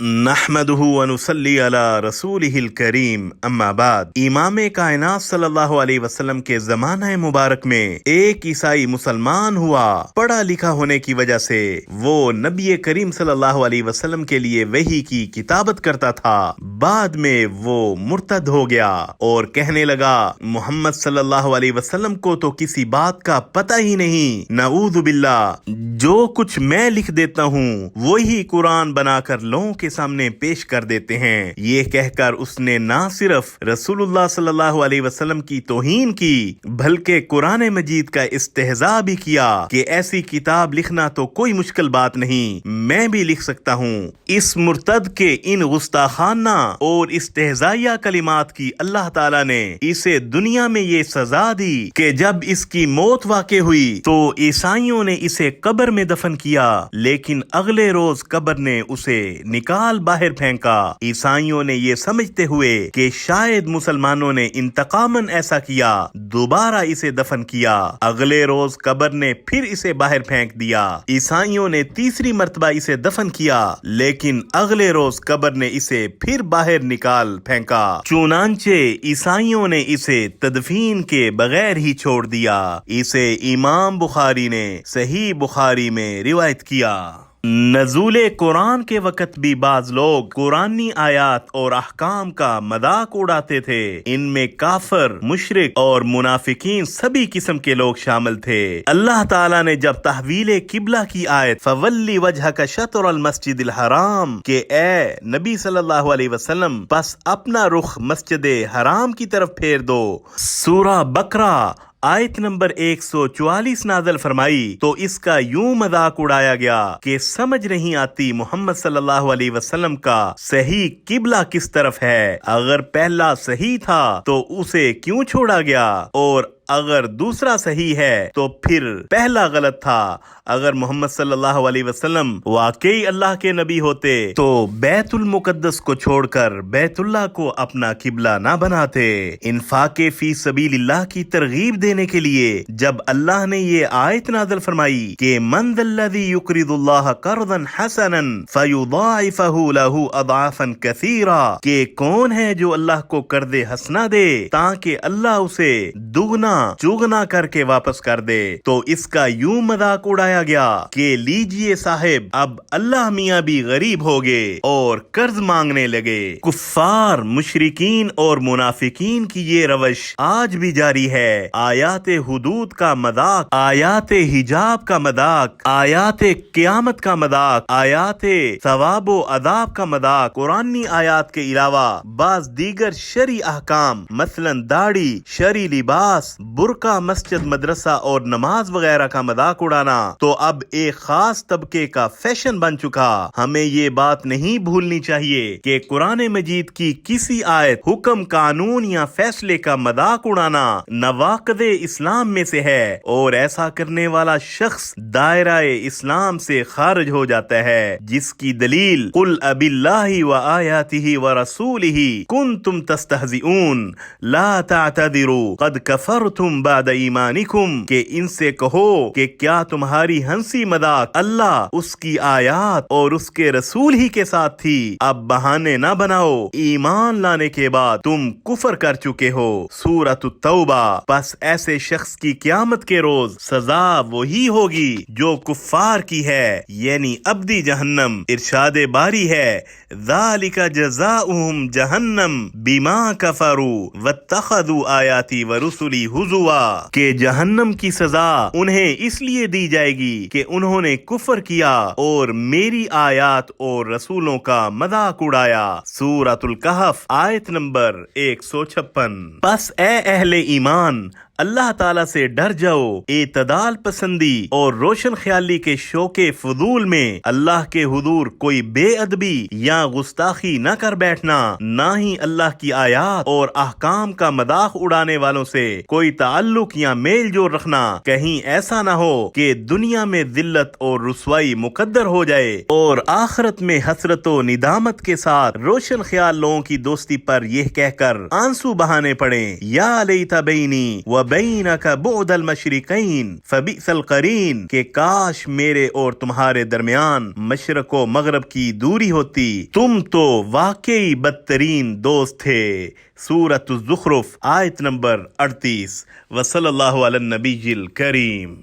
نحمدہ ونصلی علی رسولہ الکریم اما بعد۔ امام کائنات صلی اللہ علیہ وسلم کے زمانہ مبارک میں ایک عیسائی مسلمان ہوا۔ پڑھا لکھا ہونے کی وجہ سے وہ نبی کریم صلی اللہ علیہ وسلم کے لیے وحی کی کتابت کرتا تھا۔ بعد میں وہ مرتد ہو گیا اور کہنے لگا محمد صلی اللہ علیہ وسلم کو تو کسی بات کا پتہ ہی نہیں، نعوذ باللہ، جو کچھ میں لکھ دیتا ہوں وہی قرآن بنا کر لوگوں کے سامنے پیش کر دیتے ہیں۔ یہ کہہ کر اس نے نہ صرف رسول اللہ صلی اللہ علیہ وسلم کی توہین کی بلکہ قرآن مجید کا استہزاء بھی کیا کہ ایسی کتاب لکھنا تو کوئی مشکل بات نہیں، میں بھی لکھ سکتا ہوں۔ اس مرتد کے ان گستاخانہ اور استہزائیہ کلمات کی اللہ تعالیٰ نے اسے دنیا میں یہ سزا دی کہ جب اس کی موت واقع ہوئی تو عیسائیوں نے اسے قبر میں دفن کیا، لیکن اگلے روز قبر نے اسے نکال باہر پھینکا۔ عیسائیوں نے یہ سمجھتے ہوئے کہ شاید مسلمانوں نے انتقاماً ایسا کیا، دوبارہ اسے دفن کیا۔ اگلے روز قبر نے پھر اسے باہر پھینک دیا۔ عیسائیوں نے تیسری مرتبہ اسے دفن کیا، لیکن اگلے روز قبر نے اسے پھر باہر نکال پھینکا۔ چنانچہ عیسائیوں نے اسے تدفین کے بغیر ہی چھوڑ دیا۔ اسے امام بخاری نے صحیح بخاری میں روایت کیا۔ نزول قرآن کے وقت بھی بعض لوگ قرآنی آیات اور احکام کا مذاق اڑاتے تھے۔ ان میں کافر، مشرک اور منافقین سبھی قسم کے لوگ شامل تھے۔ اللہ تعالیٰ نے جب تحویل قبلہ کی آیت فَوَلِّ وَجْهَكَ شَطْرَ الْمَسْجِدِ الْحَرَامِ کہ اے نبی صلی اللہ علیہ وسلم پس اپنا رخ مسجد حرام کی طرف پھیر دو، سورہ بقرہ آیت نمبر 144 نازل فرمائی تو اس کا یوں مذاق اڑایا گیا کہ سمجھ نہیں آتی محمد صلی اللہ علیہ وسلم کا صحیح قبلہ کس طرف ہے۔ اگر پہلا صحیح تھا تو اسے کیوں چھوڑا گیا، اور اگر دوسرا صحیح ہے تو پھر پہلا غلط تھا۔ اگر محمد صلی اللہ علیہ وسلم واقعی اللہ کے نبی ہوتے تو بیت المقدس کو چھوڑ کر بیت اللہ کو اپنا قبلہ نہ بناتے۔ انفاق فی سبیل اللہ کی ترغیب دینے کے لیے جب اللہ نے یہ آیت نازل فرمائی کہ من ذا الذی یقرض اللہ قرضا حسنا فیضاعفہ لہ اضعافا کثیرا کہ کون ہے جو اللہ کو قرض حسنہ دے تاکہ اللہ اسے دگنا چگنا کر کے واپس کر دے، تو اس کا یوں مذاق اڑایا گیا کہ لیجئے صاحب اب اللہ میاں بھی غریب ہو گئے اور قرض مانگنے لگے۔ کفار، مشرکین اور منافقین کی یہ روش آج بھی جاری ہے۔ آیات حدود کا مذاق، آیات حجاب کا مذاق، آیات قیامت کا مذاق، آیات ثواب و عذاب کا مذاق، قرآنی آیات کے علاوہ بعض دیگر شرعی احکام مثلا داڑھی، شرعی لباس، برقع، مسجد، مدرسہ اور نماز وغیرہ کا مذاق اڑانا تو اب ایک خاص طبقے کا فیشن بن چکا۔ ہمیں یہ بات نہیں بھولنی چاہیے کہ قرآن مجید کی کسی آیت، حکم، قانون یا فیصلے کا مذاق اڑانا نواقض اسلام میں سے ہے، اور ایسا کرنے والا شخص دائرہ اسلام سے خارج ہو جاتا ہے، جس کی دلیل قل اب اللہ و آیاتہ و رسولہ کنتم تستہزئون لا تعتذروا قد کفرتم بعد ایمانکم کہ ان سے کہو کہ کیا تمہاری ہنسی مذاق اللہ، اس کی آیات اور اس کے رسول ہی کے ساتھ تھی، اب بہانے نہ بناؤ، ایمان لانے کے بعد تم کفر کر چکے ہو، سورۃ التوبہ۔ پس ایسے شخص کی قیامت کے روز سزا وہی ہوگی جو کفار کی ہے، یعنی ابدی جہنم۔ ارشاد باری ہے ذالک جزاؤہم جہنم بما کفروا واتخذوا آیاتی ورسلی ہزوا کہ جہنم کی سزا انہیں اس لیے دی جائے گی کہ انہوں نے کفر کیا اور میری آیات اور رسولوں کا مذاق اڑایا، سورۃ الکہف آیت نمبر 156۔ پس اے اہل ایمان، اللہ تعالیٰ سے ڈر جاؤ، اعتدال پسندی اور روشن خیالی کے شوق فضول میں اللہ کے حضور کوئی بے ادبی یا گستاخی نہ کر بیٹھنا، نہ ہی اللہ کی آیات اور احکام کا مذاق اڑانے والوں سے کوئی تعلق یا میل جول رکھنا۔ کہیں ایسا نہ ہو کہ دنیا میں ذلت اور رسوائی مقدر ہو جائے اور آخرت میں حسرت و ندامت کے ساتھ روشن خیال لوگوں کی دوستی پر یہ کہہ کر آنسو بہانے پڑیں یا لیت بینی و وبینک بعد المشرقین فبئس القرین، کہ کاش میرے اور تمہارے درمیان مشرق و مغرب کی دوری ہوتی، تم تو واقعی بدترین دوست تھے۔ سورۃ الزخرف آیت نمبر 38۔ وصلی اللہ علی النبی الکریم۔